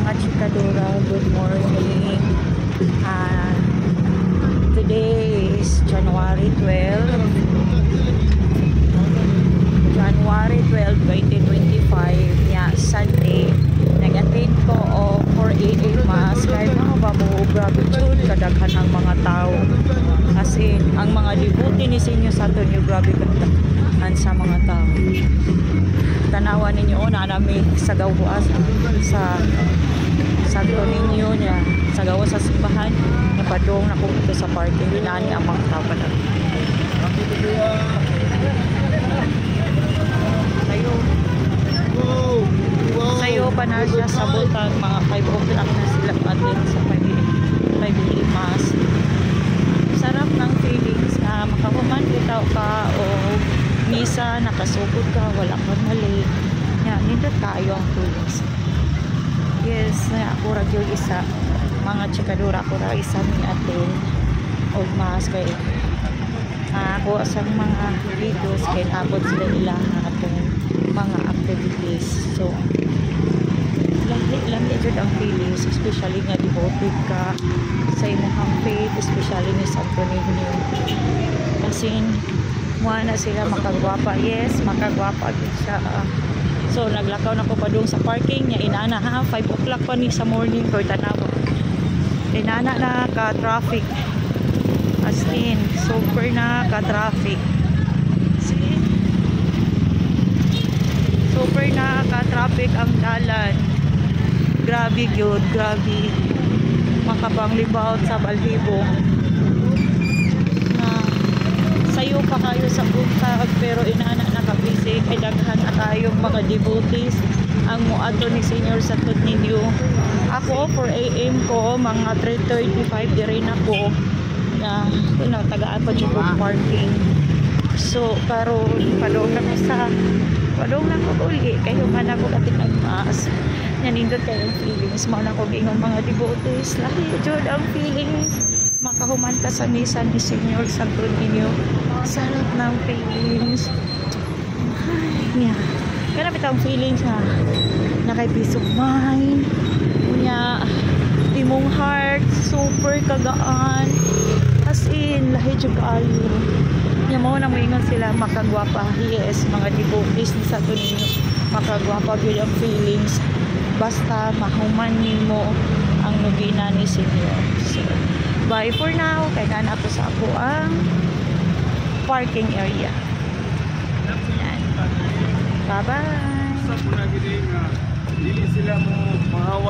mga chikadura, good morning. Today is January 12, 2025. Yeah, Sunday. Nag-attend ko for AA Mass. Kahit mga babuo, grabe jud kadaghan ang mga tao. Kasi ang mga devotee ni Senyor Santo Niño, grabe kadaghan sa mga tao. Tanawan ninyo na namin sa gawas sa Santo Niño niya, sa gawas sa simbahan, napadong na dito sa parking. Hinani ang mga tao pa sayo pa na siya sa butang, mga 5 o'clock na sila atin sa 5 Mass. Sarap ng feelings na makahuman bitaw ka o misa, nakasugod ka, wala kang mali. Yan, hindi tayo ang feelings. Yes, ako radyo isa, mga chikadura, ako radyo isa ni atin old mass kay ako sa mga videos kay abot sila nila atong mga activities. So lahi jud ang feelings, especially nga devoted ka sa imong faith, especially ni Santo Niño. Kasi na sila makagwapa. Yes, makagwapa siya. So naglakaw na ko pa doon sa parking niya. Inana ha, 5 o'clock pa ni sa morning ko tanaw. Inana na ka traffic. As in, super na ka traffic. Super na ka traffic ang dalan. Grabe yun, grabe. Makapanglibaut sa balhibo. Sayo pa kayo sa buntag, pero inana nakabisi kay daghan na kayong mga devotees ang muadto ni Senyor Santo Niño. Ako for AM ko mga 3:35 diri na ko na tagaan pa jud parking. So karon padong na ko uli kay human ako atin nagmaas. Nanindot kayong feelings mo na ko gingon mga devotees. Lahi jud ang feelings. Makahuman ka sa misa ni Senyor Santo Niño. Sarap ng feelings. Ay, yeah. Kaya napit ang feelings ha. Nakay peace of mind. Kunya, timong heart. Super kagaan. As in, lahi jud ayo. Nya mo na moingon sila makagwapa. Yes, mga devotees ni Santo Niño. Makagwapa gyud ang feelings. Basta mahuman nimo ang nobina ni Senyor. So, bye for now. Kaya na ako sa ako ang parking area. Yan. Bye-bye.